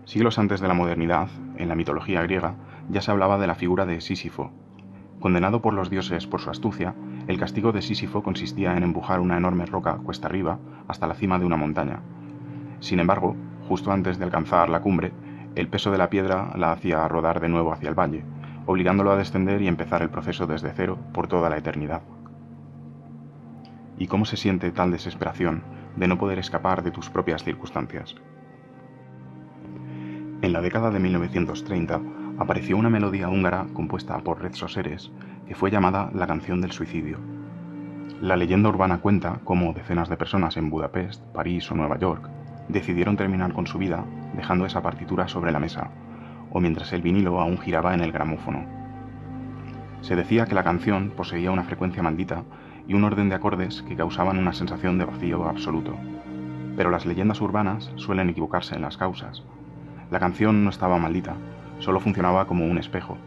Siglos antes de la modernidad, en la mitología griega, ya se hablaba de la figura de Sísifo. Condenado por los dioses por su astucia, el castigo de Sísifo consistía en empujar una enorme roca cuesta arriba hasta la cima de una montaña. Sin embargo, justo antes de alcanzar la cumbre, el peso de la piedra la hacía rodar de nuevo hacia el valle, obligándolo a descender y empezar el proceso desde cero por toda la eternidad. ¿Y cómo se siente tal desesperación de no poder escapar de tus propias circunstancias? En la década de 1930 apareció una melodía húngara compuesta por Red Soseres que fue llamada la canción del suicidio. La leyenda urbana cuenta cómo decenas de personas en Budapest, París o Nueva York decidieron terminar con su vida dejando esa partitura sobre la mesa, o mientras el vinilo aún giraba en el gramófono. Se decía que la canción poseía una frecuencia maldita y un orden de acordes que causaban una sensación de vacío absoluto. Pero las leyendas urbanas suelen equivocarse en las causas. La canción no estaba maldita, solo funcionaba como un espejo.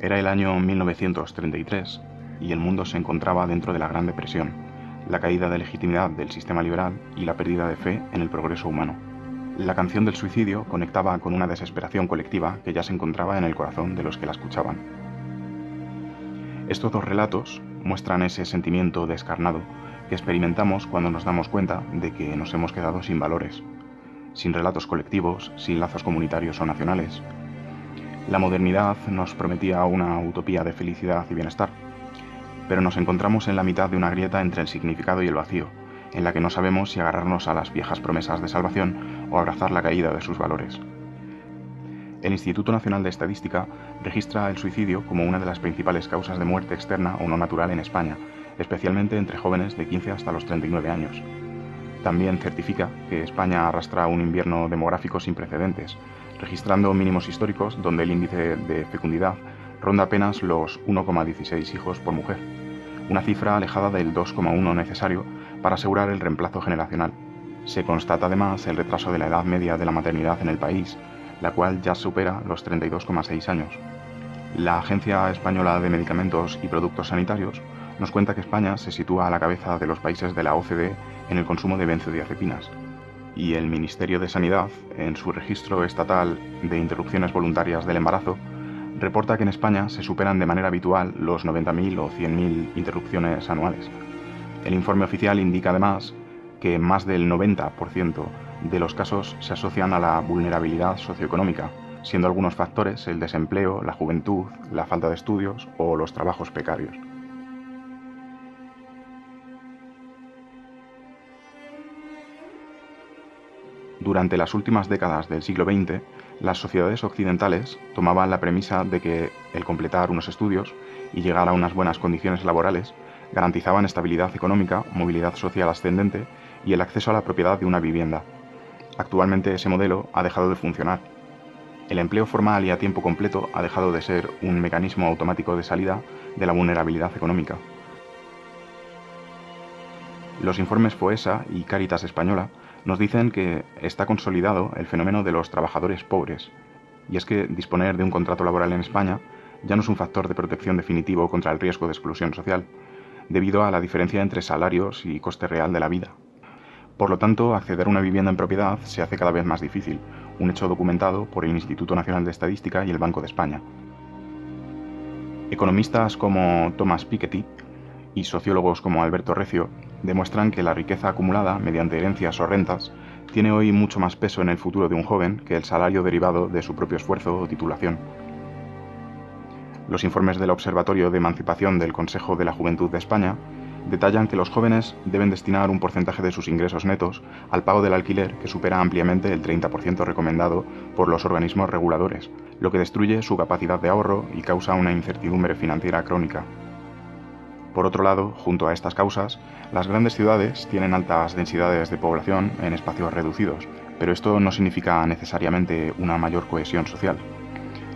Era el año 1933 y el mundo se encontraba dentro de la Gran Depresión, la caída de legitimidad del sistema liberal y la pérdida de fe en el progreso humano. La canción del suicidio conectaba con una desesperación colectiva que ya se encontraba en el corazón de los que la escuchaban. Estos dos relatos muestran ese sentimiento descarnado que experimentamos cuando nos damos cuenta de que nos hemos quedado sin valores, sin relatos colectivos, sin lazos comunitarios o nacionales. La modernidad nos prometía una utopía de felicidad y bienestar, pero nos encontramos en la mitad de una grieta entre el significado y el vacío, en la que no sabemos si agarrarnos a las viejas promesas de salvación o abrazar la caída de sus valores. El Instituto Nacional de Estadística registra el suicidio como una de las principales causas de muerte externa o no natural en España, especialmente entre jóvenes de 15 hasta los 39 años. También certifica que España arrastra un invierno demográfico sin precedentes, registrando mínimos históricos donde el índice de fecundidad ronda apenas los 1,16 hijos por mujer, una cifra alejada del 2,1 necesario para asegurar el reemplazo generacional. Se constata además el retraso de la edad media de la maternidad en el país, la cual ya supera los 32,6 años. La Agencia Española de Medicamentos y Productos Sanitarios nos cuenta que España se sitúa a la cabeza de los países de la OCDE en el consumo de benzodiazepinas, y el Ministerio de Sanidad, en su registro estatal de interrupciones voluntarias del embarazo, reporta que en España se superan de manera habitual los 90.000 o 100.000 interrupciones anuales. El informe oficial indica además que más del 90% de los casos se asocian a la vulnerabilidad socioeconómica, siendo algunos factores el desempleo, la juventud, la falta de estudios o los trabajos precarios. Durante las últimas décadas del siglo XX, las sociedades occidentales tomaban la premisa de que el completar unos estudios y llegar a unas buenas condiciones laborales garantizaban estabilidad económica, movilidad social ascendente y el acceso a la propiedad de una vivienda. Actualmente ese modelo ha dejado de funcionar. El empleo formal y a tiempo completo ha dejado de ser un mecanismo automático de salida de la vulnerabilidad económica. Los informes FOESA y Cáritas Española nos dicen que está consolidado el fenómeno de los trabajadores pobres, y es que disponer de un contrato laboral en España ya no es un factor de protección definitivo contra el riesgo de exclusión social, debido a la diferencia entre salarios y coste real de la vida. Por lo tanto, acceder a una vivienda en propiedad se hace cada vez más difícil, un hecho documentado por el Instituto Nacional de Estadística y el Banco de España. Economistas como Thomas Piketty y sociólogos como Alberto Recio demuestran que la riqueza acumulada mediante herencias o rentas tiene hoy mucho más peso en el futuro de un joven que el salario derivado de su propio esfuerzo o titulación. Los informes del Observatorio de Emancipación del Consejo de la Juventud de España detallan que los jóvenes deben destinar un porcentaje de sus ingresos netos al pago del alquiler que supera ampliamente el 30% recomendado por los organismos reguladores, lo que destruye su capacidad de ahorro y causa una incertidumbre financiera crónica. Por otro lado, junto a estas causas, las grandes ciudades tienen altas densidades de población en espacios reducidos, pero esto no significa necesariamente una mayor cohesión social,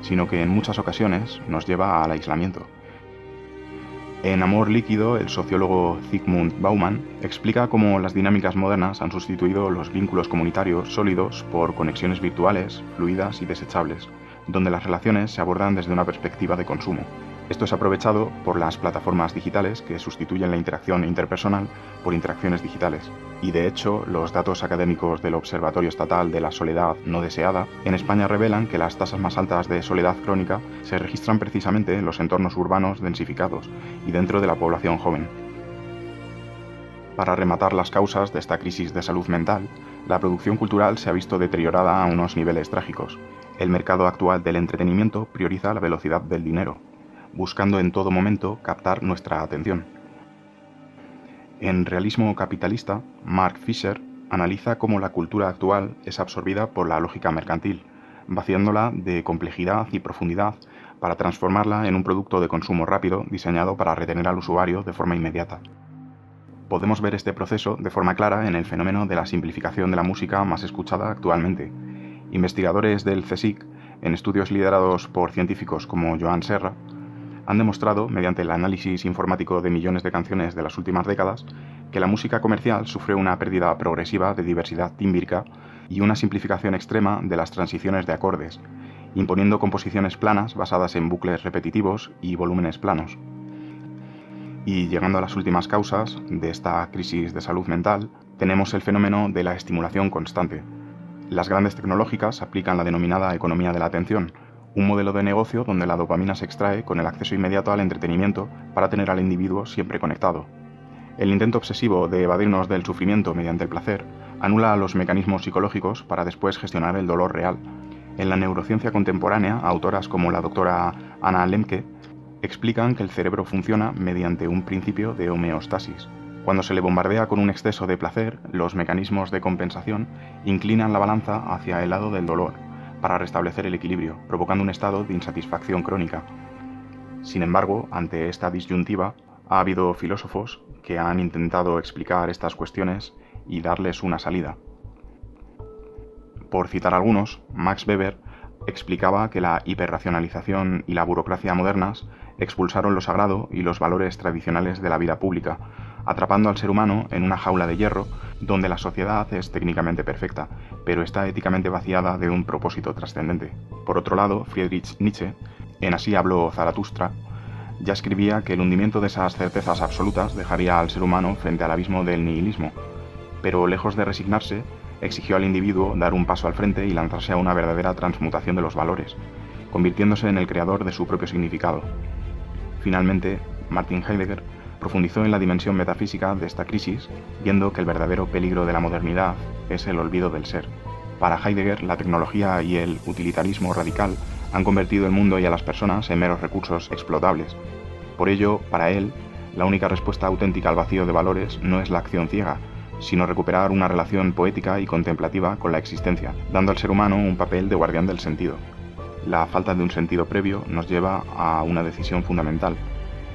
sino que en muchas ocasiones nos lleva al aislamiento. En Amor líquido, el sociólogo Zygmunt Bauman explica cómo las dinámicas modernas han sustituido los vínculos comunitarios sólidos por conexiones virtuales, fluidas y desechables, donde las relaciones se abordan desde una perspectiva de consumo. Esto es aprovechado por las plataformas digitales que sustituyen la interacción interpersonal por interacciones digitales. Y de hecho, los datos académicos del Observatorio Estatal de la Soledad No Deseada en España revelan que las tasas más altas de soledad crónica se registran precisamente en los entornos urbanos densificados y dentro de la población joven. Para rematar las causas de esta crisis de salud mental, la producción cultural se ha visto deteriorada a unos niveles trágicos. El mercado actual del entretenimiento prioriza la velocidad del dinero, buscando en todo momento captar nuestra atención. En Realismo capitalista, Mark Fisher analiza cómo la cultura actual es absorbida por la lógica mercantil, vaciándola de complejidad y profundidad para transformarla en un producto de consumo rápido diseñado para retener al usuario de forma inmediata. Podemos ver este proceso de forma clara en el fenómeno de la simplificación de la música más escuchada actualmente. Investigadores del CSIC, en estudios liderados por científicos como Joan Serra, han demostrado, mediante el análisis informático de millones de canciones de las últimas décadas, que la música comercial sufre una pérdida progresiva de diversidad tímbrica y una simplificación extrema de las transiciones de acordes, imponiendo composiciones planas basadas en bucles repetitivos y volúmenes planos. Y llegando a las últimas causas de esta crisis de salud mental, tenemos el fenómeno de la estimulación constante. Las grandes tecnológicas aplican la denominada economía de la atención, un modelo de negocio donde la dopamina se extrae con el acceso inmediato al entretenimiento para tener al individuo siempre conectado. El intento obsesivo de evadirnos del sufrimiento mediante el placer anula los mecanismos psicológicos para después gestionar el dolor real. En la neurociencia contemporánea, autoras como la doctora Anna Lemke explican que el cerebro funciona mediante un principio de homeostasis. Cuando se le bombardea con un exceso de placer, los mecanismos de compensación inclinan la balanza hacia el lado del dolor, para restablecer el equilibrio, provocando un estado de insatisfacción crónica. Sin embargo, ante esta disyuntiva, ha habido filósofos que han intentado explicar estas cuestiones y darles una salida. Por citar algunos, Max Weber explicaba que la hiperracionalización y la burocracia modernas expulsaron lo sagrado y los valores tradicionales de la vida pública, atrapando al ser humano en una jaula de hierro donde la sociedad es técnicamente perfecta, pero está éticamente vaciada de un propósito trascendente. Por otro lado, Friedrich Nietzsche, en Así habló Zaratustra, ya escribía que el hundimiento de esas certezas absolutas dejaría al ser humano frente al abismo del nihilismo, pero lejos de resignarse, exigió al individuo dar un paso al frente y lanzarse a una verdadera transmutación de los valores, convirtiéndose en el creador de su propio significado. Finalmente, Martin Heidegger profundizó en la dimensión metafísica de esta crisis, viendo que el verdadero peligro de la modernidad es el olvido del ser. Para Heidegger, la tecnología y el utilitarismo radical han convertido el mundo y a las personas en meros recursos explotables. Por ello, para él, la única respuesta auténtica al vacío de valores no es la acción ciega, sino recuperar una relación poética y contemplativa con la existencia, dando al ser humano un papel de guardián del sentido. La falta de un sentido previo nos lleva a una decisión fundamental,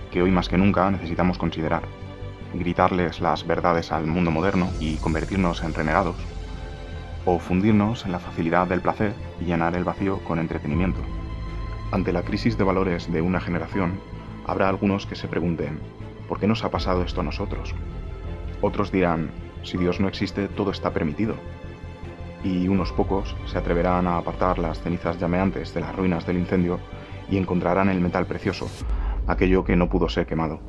que hoy más que nunca necesitamos considerar: gritarles las verdades al mundo moderno y convertirnos en renegados, o fundirnos en la facilidad del placer y llenar el vacío con entretenimiento. Ante la crisis de valores de una generación, habrá algunos que se pregunten: ¿por qué nos ha pasado esto a nosotros? Otros dirán: si Dios no existe, todo está permitido. Y unos pocos se atreverán a apartar las cenizas llameantes de las ruinas del incendio y encontrarán el metal precioso, aquello que no pudo ser quemado.